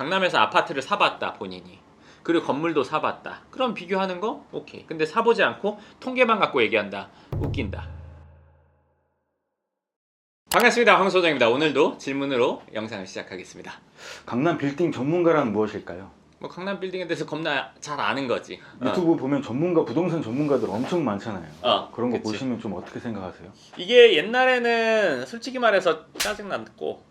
강남에서 아파트를 사봤다 본인이. 그리고 건물도 사봤다. 그럼 비교하는 거 오케이. 근데 사보지 않고 통계만 갖고 얘기한다. 웃긴다. 반갑습니다. 황 소장입니다. 오늘도 질문으로 영상을 시작하겠습니다. 강남 빌딩 전문가란 무엇일까요? 뭐 강남 빌딩에 대해서 겁나 잘 아는 거지. 유튜브 보면 전문가, 부동산 전문가들 엄청 많잖아요. 그런 거 그치. 보시면 좀 어떻게 생각하세요? 이게 옛날에는 솔직히 말해서 짜증났고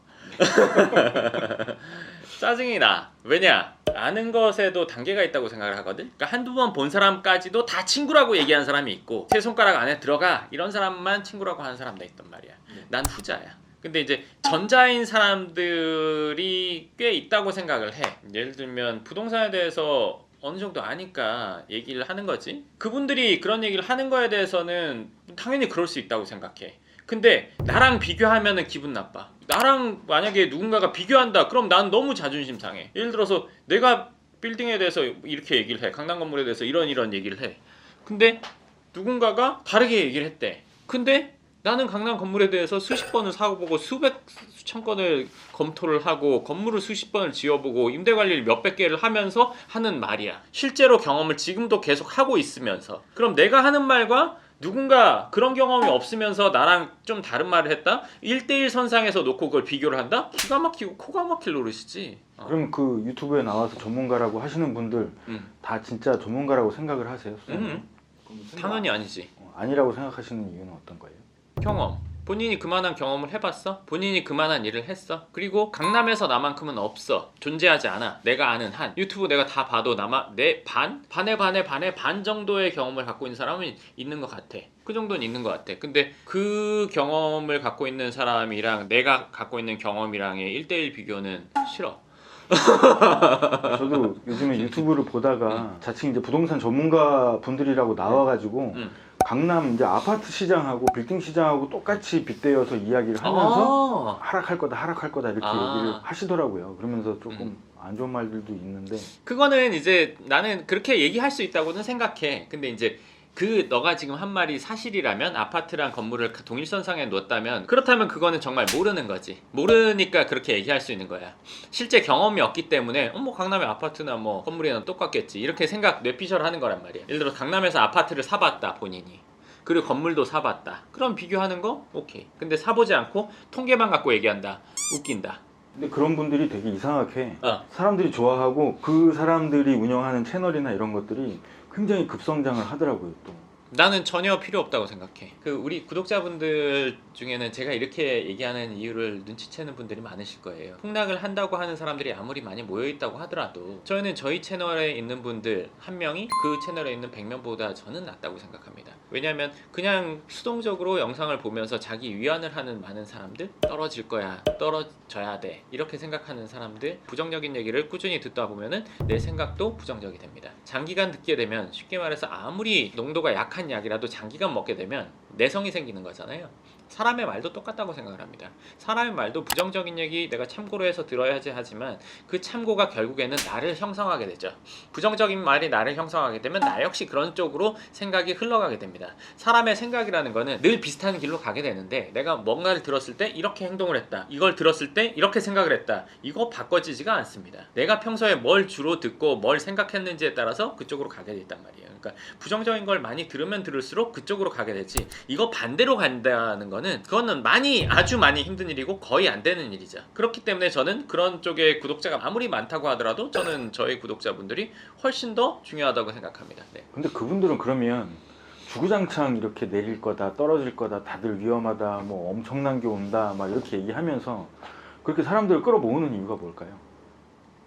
짜증이 나. 왜냐? 아는 것에도 단계가 있다고 생각을 하거든. 그러니까 한두 번 본 사람까지도 다 친구라고 얘기한 사람이 있고 세 손가락 안에 들어가 이런 사람만 친구라고 하는 사람도 있단 말이야. 난 후자야. 근데 이제 전자인 사람들이 꽤 있다고 생각을 해. 예를 들면 부동산에 대해서 어느 정도 아니까 얘기를 하는 거지. 그분들이 그런 얘기를 하는 거에 대해서는 당연히 그럴 수 있다고 생각해. 근데 나랑 비교하면은 기분 나빠. 나랑 만약에 누군가가 비교한다. 그럼 난 너무 자존심 상해. 예를 들어서 내가 빌딩에 대해서 이렇게 얘기를 해. 강남 건물에 대해서 이런 얘기를 해. 근데 누군가가 다르게 얘기를 했대. 근데 나는 강남 건물에 대해서 수십 번을 사고보고 수천 건을 검토를 하고 건물을 수십 번을 지어보고 임대 관리를 몇백 개를 하면서 하는 말이야. 실제로 경험을 지금도 계속 하고 있으면서. 그럼 내가 하는 말과 누군가 그런 경험이 없으면서 나랑 좀 다른 말을 했다? 1대1 선상에서 놓고 그걸 비교를 한다? 기가 막히고 코가 막힐 노릇이지. 그럼 그 유튜브에 나와서 전문가라고 하시는 분들 다 진짜 전문가라고 생각을 하세요? 당연히 아니지. 아니라고 생각하시는 이유는 어떤 거예요? 경험. 본인이 그만한 경험을 해봤어? 본인이 그만한 일을 했어? 그리고 강남에서 나만큼은 없어. 존재하지 않아. 내가 아는 한. 유튜브 내가 다 봐도 내 반의 반 정도의 경험을 갖고 있는 사람은 있는 것 같아. 그 정도는 있는 것 같아. 근데 그 경험을 갖고 있는 사람이랑 내가 갖고 있는 경험이랑의 1대1 비교는 싫어. 저도 요즘에 유튜브를 보다가 자칭 이제 부동산 전문가 분들이라고 나와가지고 강남 이제 아파트 시장하고 빌딩 시장하고 똑같이 빗대어서 이야기를 하면서 하락할 거다 이렇게 얘기를 하시더라고요. 그러면서 조금 안 좋은 말들도 있는데 그거는 이제 나는 그렇게 얘기할 수 있다고는 생각해. 근데 이제 너가 지금 한 말이 사실이라면 아파트랑 건물을 동일선상에 놓았다면 그렇다면 그거는 정말 모르는 거지. 모르니까 그렇게 얘기할 수 있는 거야. 실제 경험이 없기 때문에 뭐 강남의 아파트나 뭐 건물이나 똑같겠지 이렇게 뇌피셜 하는 거란 말이야. 예를 들어 강남에서 아파트를 사봤다 본인이. 그리고 건물도 사봤다. 그럼 비교하는 거 오케이. 근데 사보지 않고 통계만 갖고 얘기한다. 웃긴다. 근데 그런 분들이 되게 이상하게 사람들이 좋아하고 그 사람들이 운영하는 채널이나 이런 것들이 굉장히 급성장을 하더라고요. 또 나는 전혀 필요 없다고 생각해. 우리 구독자분들 중에는 제가 이렇게 얘기하는 이유를 눈치채는 분들이 많으실 거예요. 폭락을 한다고 하는 사람들이 아무리 많이 모여있다고 하더라도 저희는 저희 채널에 있는 분들 한 명이 그 채널에 있는 100명보다 저는 낫다고 생각합니다. 왜냐하면 그냥 수동적으로 영상을 보면서 자기 위안을 하는 많은 사람들, 떨어질 거야, 떨어져야 돼 이렇게 생각하는 사람들, 부정적인 얘기를 꾸준히 듣다 보면은 내 생각도 부정적이 됩니다. 장기간 듣게 되면 쉽게 말해서 아무리 농도가 약한 약이라도 장기간 먹게 되면 내성이 생기는 거잖아요. 사람의 말도 똑같다고 생각을 합니다. 사람의 말도 부정적인 얘기 내가 참고로 해서 들어야지 하지만 그 참고가 결국에는 나를 형성하게 되죠. 부정적인 말이 나를 형성하게 되면 나 역시 그런 쪽으로 생각이 흘러가게 됩니다. 사람의 생각이라는 거는 늘 비슷한 길로 가게 되는데 내가 뭔가를 들었을 때 이렇게 행동을 했다. 이걸 들었을 때 이렇게 생각을 했다. 이거 바꿔지지가 않습니다. 내가 평소에 뭘 주로 듣고 뭘 생각했는지에 따라서 그쪽으로 가게 됐단 말이에요. 그러니까 부정적인 걸 많이 들으면 들을수록 그쪽으로 가게 되지. 이거 반대로 간다는 그거는 아주 많이 힘든 일이고 거의 안 되는 일이죠. 그렇기 때문에 저는 그런 쪽에 구독자가 아무리 많다고 하더라도 저는 저희 구독자분들이 훨씬 더 중요하다고 생각합니다. 네. 근데 그분들은 그러면 주구장창 이렇게 내릴 거다, 떨어질 거다, 다들 위험하다, 뭐 엄청난 게 온다, 막 이렇게 얘기하면서 그렇게 사람들을 끌어모으는 이유가 뭘까요?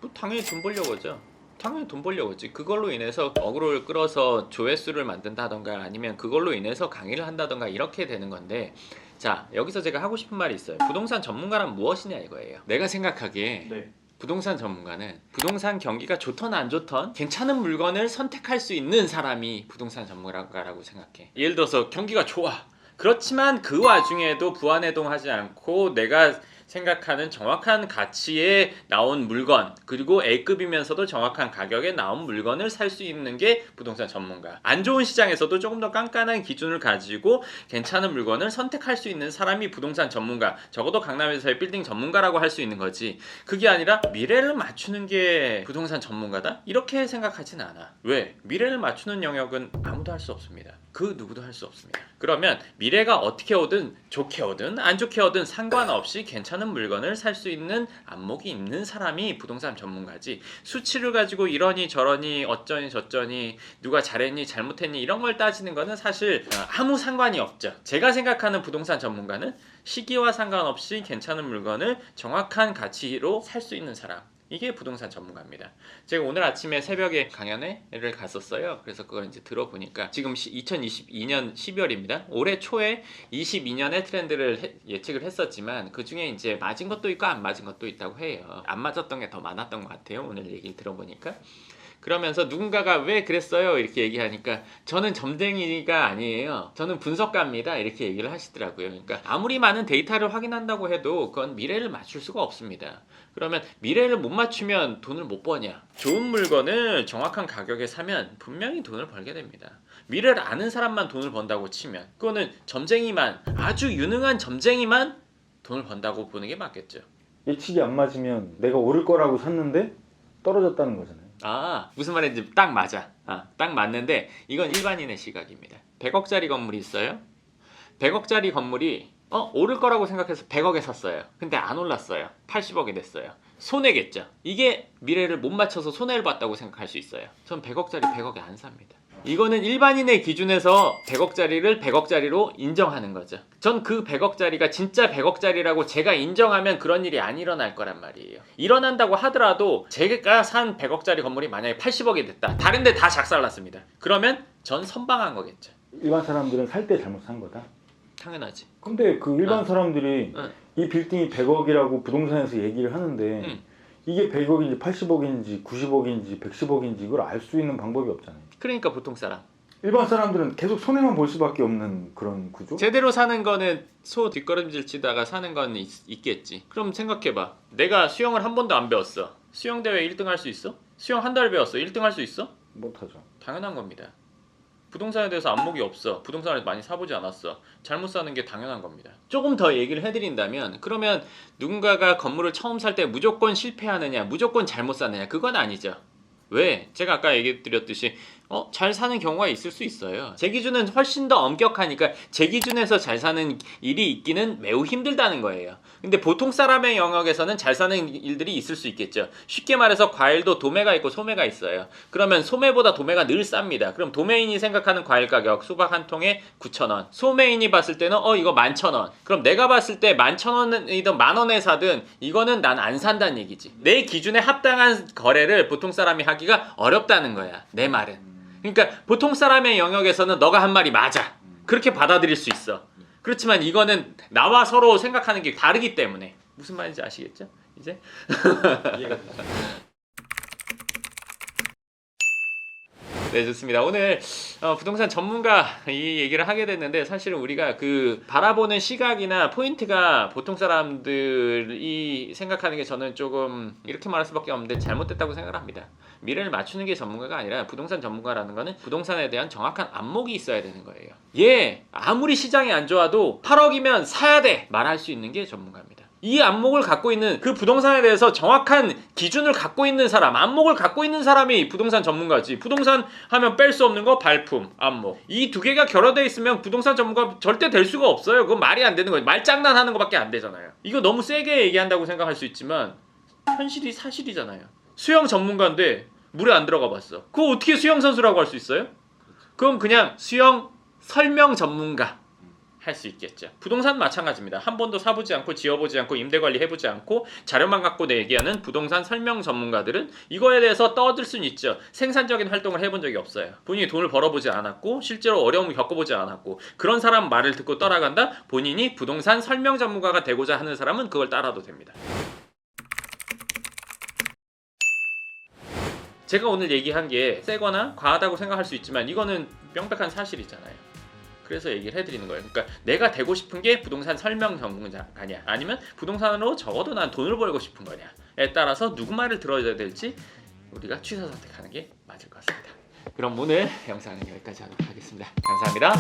뭐 당연히 돈 벌려고죠. 당연히 돈 벌려고지. 그걸로 인해서 어그로를 끌어서 조회수를 만든다던가 아니면 그걸로 인해서 강의를 한다던가 이렇게 되는 건데, 자 여기서 제가 하고 싶은 말이 있어요. 부동산 전문가란 무엇이냐 이거예요. 내가 생각하기에 부동산 전문가는 부동산 경기가 좋던 안 좋던 괜찮은 물건을 선택할 수 있는 사람이 부동산 전문가라고 생각해. 예를 들어서 경기가 좋아. 그렇지만 그 와중에도 부안해동하지 않고 내가 생각하는 정확한 가치에 나온 물건, 그리고 A급이면서도 정확한 가격에 나온 물건을 살 수 있는 게 부동산 전문가. 안 좋은 시장에서도 조금 더 깐깐한 기준을 가지고 괜찮은 물건을 선택할 수 있는 사람이 부동산 전문가. 적어도 강남에서의 빌딩 전문가라고 할 수 있는 거지. 그게 아니라 미래를 맞추는 게 부동산 전문가다? 이렇게 생각하진 않아. 왜? 미래를 맞추는 영역은 아무도 할 수 없습니다. 그 누구도 할 수 없습니다. 그러면 미래가 어떻게 오든 좋게 오든 안 좋게 오든 상관없이 괜찮은 물건을 살 수 있는 안목이 있는 사람이 부동산 전문가지. 수치를 가지고 이러니 저러니 어쩌니 저쩌니 누가 잘했니 잘못했니 이런 걸 따지는 거는 사실 아무 상관이 없죠. 제가 생각하는 부동산 전문가는 시기와 상관없이 괜찮은 물건을 정확한 가치로 살 수 있는 사람. 이게 부동산 전문가입니다. 제가 오늘 아침에 새벽에 강연회를 갔었어요. 그래서 그걸 이제 들어보니까 지금 2022년 12월입니다. 올해 초에 22년의 트렌드를 예측을 했었지만 그 중에 이제 맞은 것도 있고 안 맞은 것도 있다고 해요. 안 맞았던 게 더 많았던 것 같아요. 오늘 얘기를 들어보니까. 그러면서 누군가가 왜 그랬어요? 이렇게 얘기하니까 저는 점쟁이가 아니에요. 저는 분석가입니다. 이렇게 얘기를 하시더라고요. 그러니까 아무리 많은 데이터를 확인한다고 해도 그건 미래를 맞출 수가 없습니다. 그러면 미래를 못 맞추면 돈을 못 버냐? 좋은 물건을 정확한 가격에 사면 분명히 돈을 벌게 됩니다. 미래를 아는 사람만 돈을 번다고 치면 그거는 점쟁이만, 아주 유능한 점쟁이만 돈을 번다고 보는 게 맞겠죠. 예측이 안 맞으면 내가 오를 거라고 샀는데 떨어졌다는 거잖아요. 무슨 말인지 딱 맞아. 딱 맞는데 이건 일반인의 시각입니다. 100억짜리 건물이 있어요. 100억짜리 건물이 오를 거라고 생각해서 100억에 샀어요. 근데 안 올랐어요. 80억이 됐어요. 손해겠죠. 이게 미래를 못 맞춰서 손해를 봤다고 생각할 수 있어요. 전 100억짜리 100억에 안 삽니다. 이거는 일반인의 기준에서 100억짜리를 100억짜리로 인정하는 거죠. 전 그 100억짜리가 진짜 100억짜리라고 제가 인정하면 그런 일이 안 일어날 거란 말이에요. 일어난다고 하더라도 제가 산 100억짜리 건물이 만약에 80억이 됐다. 다른 데 다 작살났습니다. 그러면 전 선방한 거겠죠. 일반 사람들은 살 때 잘못 산 거다. 당연하지. 근데 그 일반 사람들이 이 빌딩이 100억이라고 부동산에서 얘기를 하는데 이게 100억인지 80억인지 90억인지 110억인지 이걸 알 수 있는 방법이 없잖아요. 그러니까 보통 사람. 일반 사람들은 계속 손해만 볼 수밖에 없는 그런 구조? 제대로 사는 거는 소 뒷걸음질 치다가 사는 건 있겠지. 그럼 생각해봐. 내가 수영을 한 번도 안 배웠어. 수영대회 1등 할 수 있어? 수영 한 달 배웠어. 1등 할 수 있어? 못하죠. 당연한 겁니다. 부동산에 대해서 안목이 없어. 부동산을 많이 사보지 않았어. 잘못 사는 게 당연한 겁니다. 조금 더 얘기를 해드린다면 그러면 누군가가 건물을 처음 살 때 무조건 실패하느냐 무조건 잘못 사느냐 그건 아니죠. 왜? 제가 아까 얘기 드렸듯이 잘 사는 경우가 있을 수 있어요. 제 기준은 훨씬 더 엄격하니까 제 기준에서 잘 사는 일이 있기는 매우 힘들다는 거예요. 근데 보통 사람의 영역에서는 잘 사는 일들이 있을 수 있겠죠. 쉽게 말해서 과일도 도매가 있고 소매가 있어요. 그러면 소매보다 도매가 늘 쌉니다. 그럼 도매인이 생각하는 과일 가격 수박 한 통에 9,000원. 소매인이 봤을 때는 이거 11,000원. 그럼 내가 봤을 때 11,000원이든 만원에 사든 이거는 난 안 산다는 얘기지. 내 기준에 합당한 거래를 보통 사람이 하기가 어렵다는 거야. 내 말은. 그러니까 보통 사람의 영역에서는 너가 한 말이 맞아. 그렇게 받아들일 수 있어. 그렇지만 이거는 나와 서로 생각하는 게 다르기 때문에. 무슨 말인지 아시겠죠? 이제? 이해가 되죠? 네, 좋습니다. 오늘 부동산 전문가 이 얘기를 하게 됐는데 사실은 우리가 그 바라보는 시각이나 포인트가 보통 사람들이 생각하는 게 저는 조금 이렇게 말할 수밖에 없는데 잘못됐다고 생각을 합니다. 미래를 맞추는 게 전문가가 아니라 부동산 전문가라는 거는 부동산에 대한 정확한 안목이 있어야 되는 거예요. 아무리 시장이 안 좋아도 8억이면 사야 돼 말할 수 있는 게 전문가입니다. 이 안목을 갖고 있는 그 부동산에 대해서 정확한 기준을 갖고 있는 사람, 안목을 갖고 있는 사람이 부동산 전문가지. 부동산 하면 뺄 수 없는 거 발품, 안목. 이 두 개가 결여되어 있으면 부동산 전문가 절대 될 수가 없어요. 그건 말이 안 되는 거예요. 말장난하는 거밖에 안 되잖아요. 이거 너무 세게 얘기한다고 생각할 수 있지만 현실이 사실이잖아요. 수영 전문가인데 물에 안 들어가 봤어. 그거 어떻게 수영 선수라고 할 수 있어요? 그럼 그냥 수영 설명 전문가 할 수 있겠죠. 부동산 마찬가지입니다. 한 번도 사보지 않고 지어보지 않고 임대관리 해보지 않고 자료만 갖고 얘기하는 부동산 설명 전문가들은 이거에 대해서 떠들 수는 있죠. 생산적인 활동을 해본 적이 없어요. 본인이 돈을 벌어보지 않았고 실제로 어려움을 겪어보지 않았고 그런 사람 말을 듣고 따라간다? 본인이 부동산 설명 전문가가 되고자 하는 사람은 그걸 따라도 됩니다. 제가 오늘 얘기한 게 세거나 과하다고 생각할 수 있지만 이거는 명백한 사실이잖아요. 그래서 얘기를 해드리는 거예요. 그러니까 내가 되고 싶은 게 부동산 설명 전문가냐, 아니면 부동산으로 적어도 난 돈을 벌고 싶은 거냐에 따라서 누구 말을 들어야 될지 우리가 취사 선택하는 게 맞을 것 같습니다. 그럼 오늘 영상은 여기까지 하도록 하겠습니다. 감사합니다.